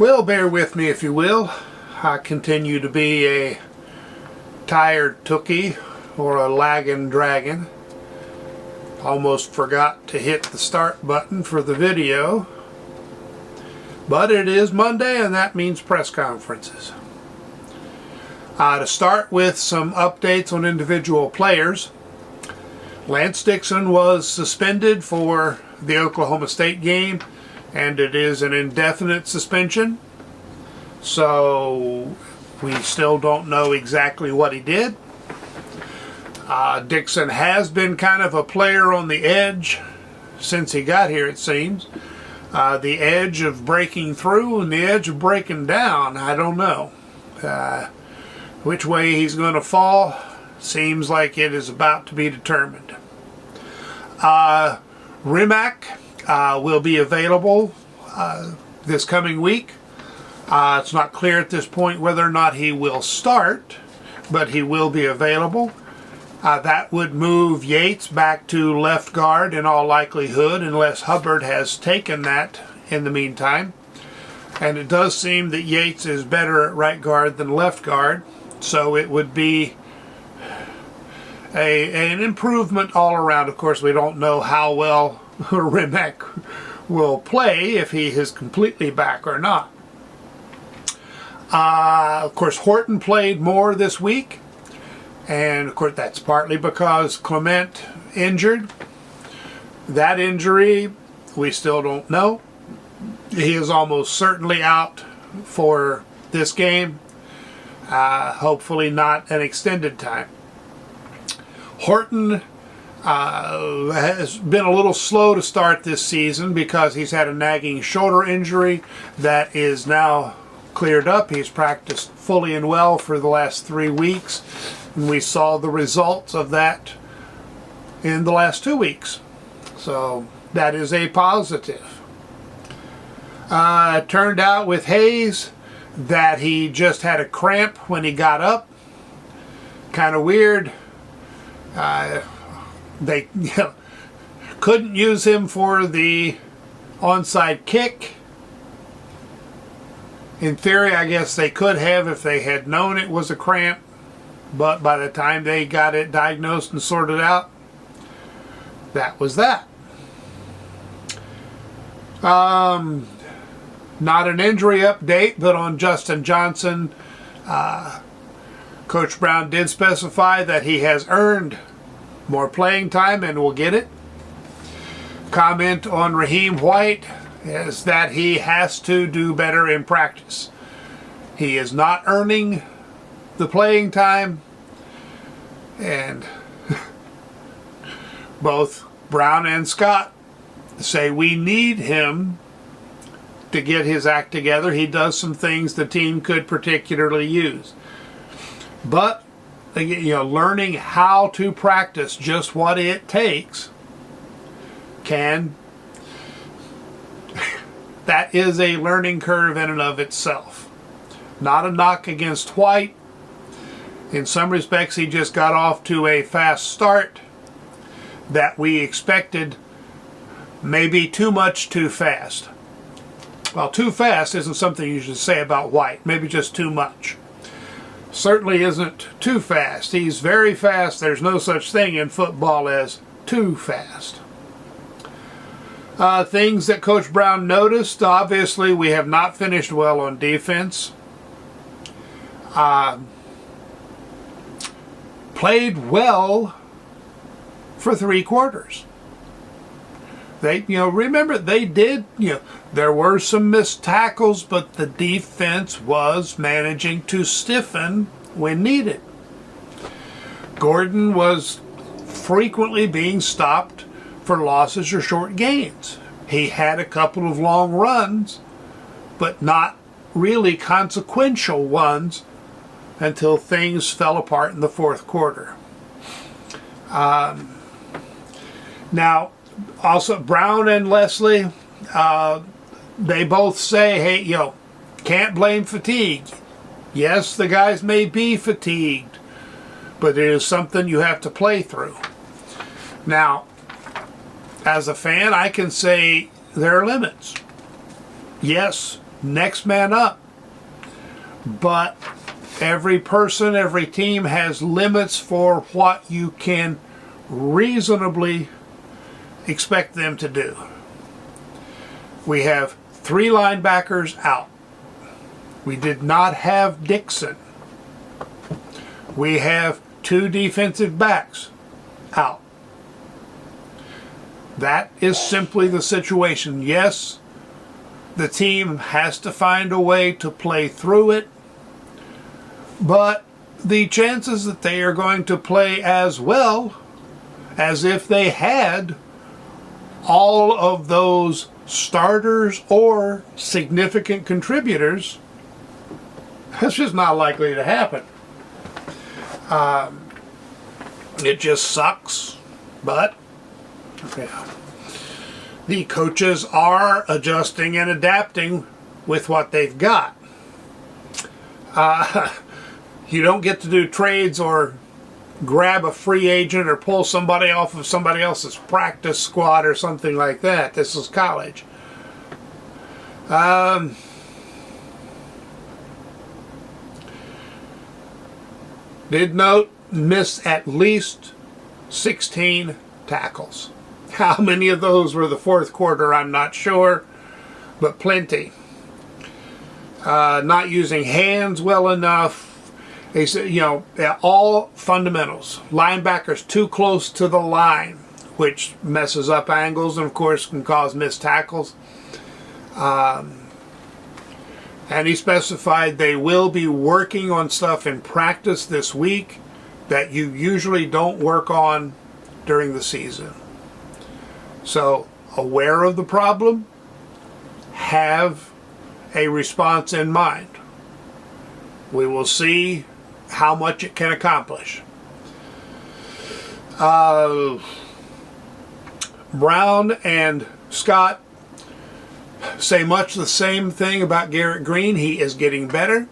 Well, bear with me if you will. I continue to be a tired tookie or a lagging dragon. Almost forgot to hit the start button for the video. But it is Monday and that means press conferences. To start with some updates on individual players. Lance Dixon was suspended for the Oklahoma State game, and it is an indefinite suspension. So we still don't know exactly what he did. Dixon has been kind of a player on the edge since he got here, it seems. The edge of breaking through and the edge of breaking down, I don't know. Which way he's going to fall seems like it is about to be determined. Rimac will be available this coming week. It's not clear at this point whether or not he will start, but he will be available. That would move Yates back to left guard in all likelihood, unless Hubbard has taken that in the meantime. And it does seem that Yates is better at right guard than left guard, so it would be an improvement all around. Of course, we don't know how well Rimac will play, if he is completely back or not. Of course, Horton played more this week, and of course that's partly because Clement injured. That injury, we still don't know. He is almost certainly out for this game. Hopefully not an extended time. Horton has been a little slow to start this season because he's had a nagging shoulder injury that is now cleared up. He's practiced fully and well for the last 3 weeks, and we saw the results of that in the last 2 weeks. So that is a positive. It turned out with Hayes that he just had a cramp when he got up. Kind of weird. They couldn't use him for the onside kick. In theory, I guess they could have if they had known it was a cramp, but by the time they got it diagnosed and sorted out, that was that. Not an injury update, but on Justin Johnson, Coach Brown did specify that he has earned more playing time and will get it. Comment on Raheem White is that he has to do better in practice. He is not earning the playing time, and both Brown and Scott say we need him to get his act together. He does some things the team could particularly use. But learning how to practice just what it takes that is a learning curve in and of itself. Not a knock against White. In some respects, he just got off to a fast start that we expected, maybe too much too fast. Well, too fast isn't something you should say about White. Maybe just too much. Certainly isn't too fast. He's very fast. There's no such thing in football as too fast. Things that Coach Brown noticed, obviously we have not finished well on defense. Played well for 3 quarters. They, remember they did, there were some missed tackles, but the defense was managing to stiffen when needed. Gordon was frequently being stopped for losses or short gains. He had a couple of long runs, but not really consequential ones until things fell apart in the 4th quarter. Now, also, Brown and Leslie, they both say, hey, can't blame fatigue. Yes, the guys may be fatigued, but it is something you have to play through. Now, as a fan, I can say there are limits. Yes, next man up. But every person, every team has limits for what you can reasonably expect them to do. We have 3 linebackers out. We did not have Dixon. We have 2 defensive backs out. That is simply the situation. Yes, the team has to find a way to play through it, but the chances that they are going to play as well as if they had all of those starters or significant contributors, that's just not likely to happen. It just sucks, but yeah. The coaches are adjusting and adapting with what they've got. You don't get to do trades or grab a free agent or pull somebody off of somebody else's practice squad or something like that. This is college. Did note, missed at least 16 tackles. How many of those were the fourth quarter, I'm not sure, but plenty. Not using hands well enough. They said, you know, all fundamentals. Linebackers too close to the line, which messes up angles and, of course, can cause missed tackles. And he specified they will be working on stuff in practice this week that you usually don't work on during the season. So, aware of the problem, have a response in mind. We will see how much it can accomplish. Brown and Scott say much the same thing about Garrett Green. He is getting better.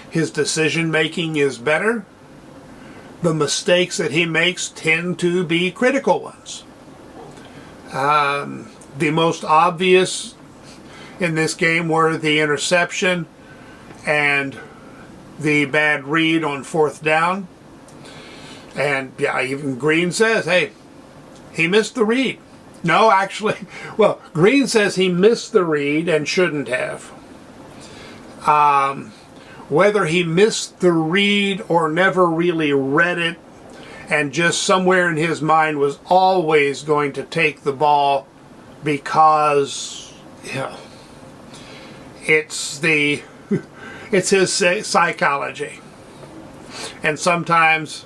His decision making is better. The mistakes that he makes tend to be critical ones. The most obvious in this game were the interception and the bad read on 4th down. And yeah, even Green says, hey, he missed the read. No, actually, well, Green says he missed the read and shouldn't have. Whether he missed the read or never really read it and just somewhere in his mind was always going to take the ball because, you know, it's his psychology. And sometimes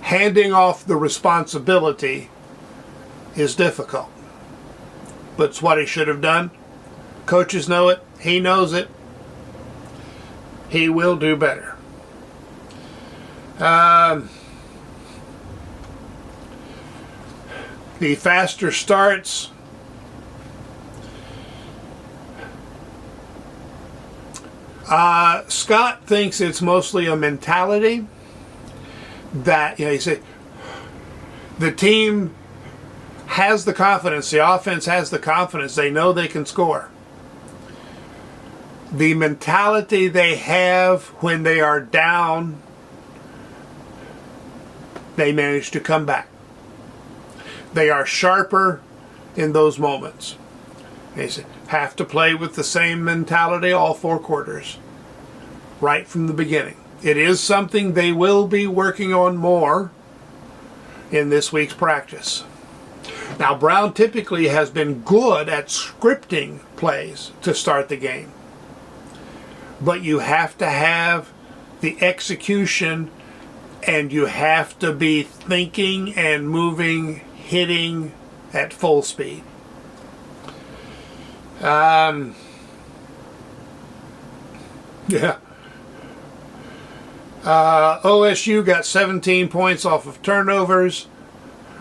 handing off the responsibility is difficult. But it's what he should have done. Coaches know it. He knows it. He will do better. The faster starts. Scott thinks it's mostly a mentality that, you know, he said the team has the confidence, the offense has the confidence, they know they can score. The mentality they have when they are down, they manage to come back. They are sharper in those moments. They have to play with the same mentality all 4 quarters, right from the beginning. It is something they will be working on more in this week's practice. Now, Brown typically has been good at scripting plays to start the game. But you have to have the execution, and you have to be thinking and moving, hitting at full speed. Yeah. OSU got 17 points off of turnovers.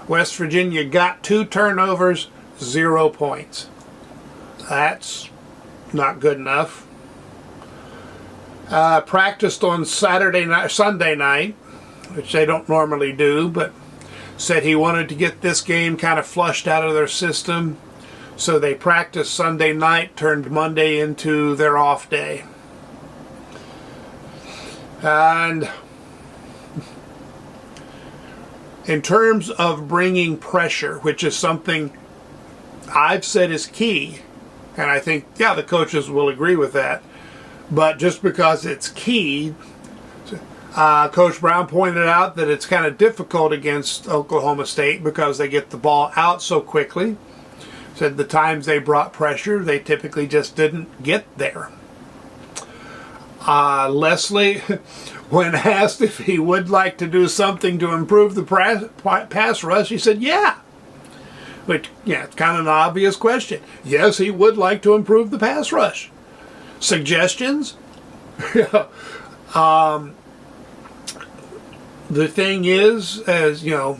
West Virginia got 2 turnovers, 0 points. That's not good enough. Practiced on Sunday night, which they don't normally do, but said he wanted to get this game kind of flushed out of their system So they practiced Sunday night, turned Monday into their off day. And in terms of bringing pressure, which is something I've said is key, and I think, yeah, the coaches will agree with that, but just because it's key, Coach Brown pointed out that it's kind of difficult against Oklahoma State because they get the ball out so quickly. Said the times they brought pressure, they typically just didn't get there. Leslie, when asked if he would like to do something to improve the pass rush, he said, yeah. Which, yeah, it's kind of an obvious question. Yes, he would like to improve the pass rush. Suggestions? The thing is, as you know,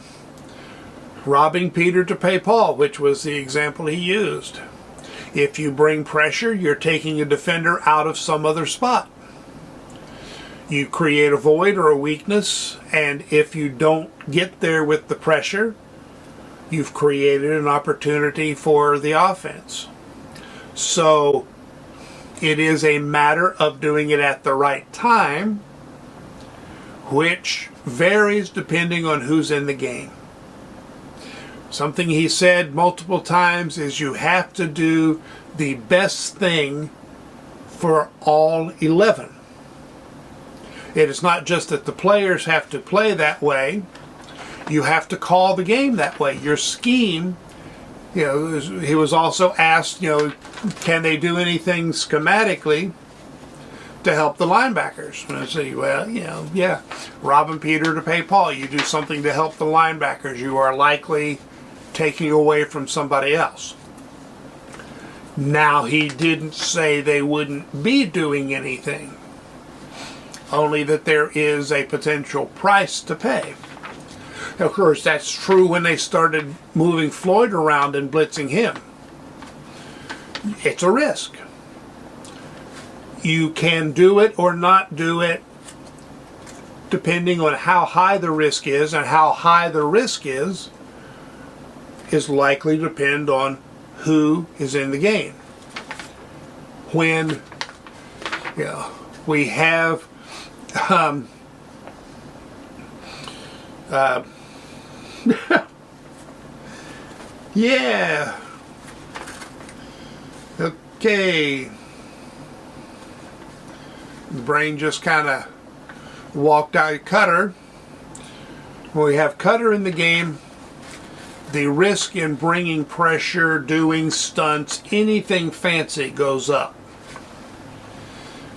robbing Peter to pay Paul, which was the example he used. If you bring pressure, you're taking a defender out of some other spot. You create a void or a weakness, and if you don't get there with the pressure, you've created an opportunity for the offense. So it is a matter of doing it at the right time, which varies depending on who's in the game. Something he said multiple times is you have to do the best thing for all 11. It is not just that the players have to play that way. You have to call the game that way. Your scheme, you know, he was also asked, you know, can they do anything schematically to help the linebackers? And I say, well, you know, yeah, robbing Peter to pay Paul. You do something to help the linebackers. You are likely taking away from somebody else. Now, he didn't say they wouldn't be doing anything, only that there is a potential price to pay. Of course, that's true when they started moving Floyd around and blitzing him. It's a risk. You can do it or not do it depending on how high the risk is, and how high the risk is likely to depend on who is in the game. When we have yeah. Okay. The brain just kind of walked out. Cutter. When we have Cutter in the game, the risk in bringing pressure, doing stunts, anything fancy goes up.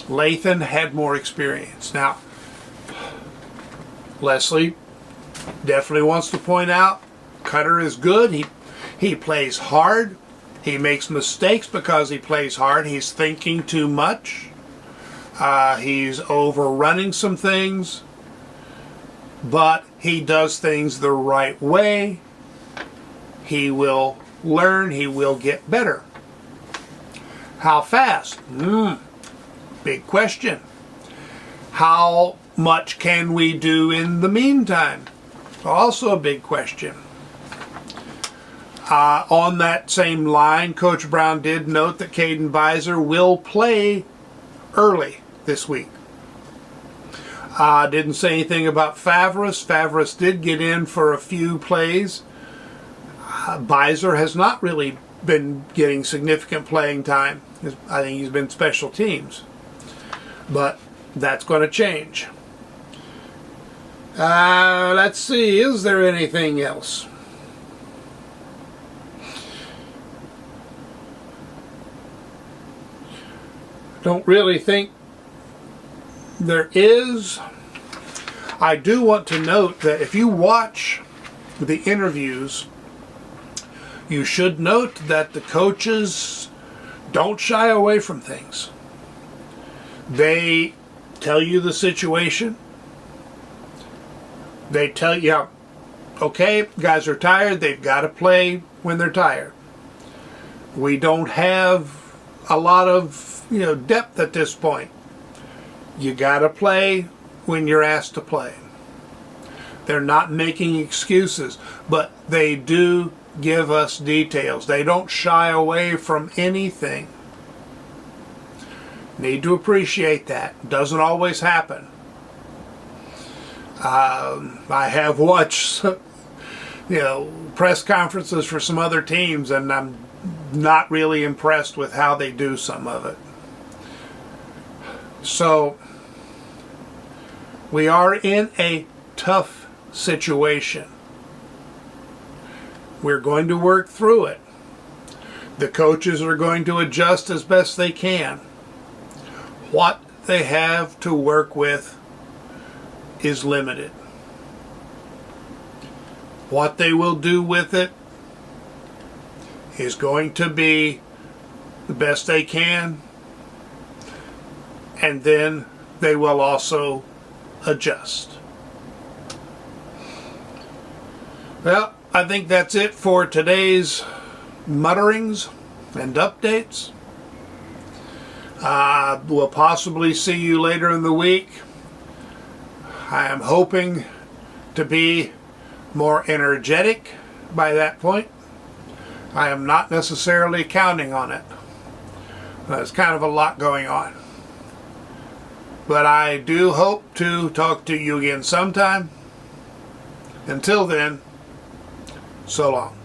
Lathan had more experience. Now, Leslie definitely wants to point out Cutter is good. He plays hard. He makes mistakes because he plays hard. He's thinking too much. He's overrunning some things. But he does things the right way. He will learn. He will get better. How fast? Big question. How much can we do in the meantime? Also a big question. On that same line, Coach Brown did note that Caden Beiser will play early this week. Didn't say anything about Favris. Favris did get in for a few plays. Beiser has not really been getting significant playing time. I think he's been special teams. But that's going to change. Let's see, is there anything else? Don't really think there is. I do want to note that if you watch the interviews, you should note that the coaches don't shy away from things. They tell you the situation. They tell you, okay, guys are tired, they've got to play when they're tired. We don't have a lot of depth at this point. You got to play when you're asked to play. They're not making excuses, but they do give us details. They don't shy away from anything. Need to appreciate that. Doesn't always happen. I have watched press conferences for some other teams, and I'm not really impressed with how they do some of it. So we are in a tough situation. We're going to work through it. The coaches are going to adjust as best they can. What they have to work with is limited. What they will do with it is going to be the best they can, and then they will also adjust. Well, I think that's it for today's mutterings and updates. We'll possibly see you later in the week. I am hoping to be more energetic by that point. I am not necessarily counting on it. There's kind of a lot going on. But I do hope to talk to you again sometime. Until then, so long.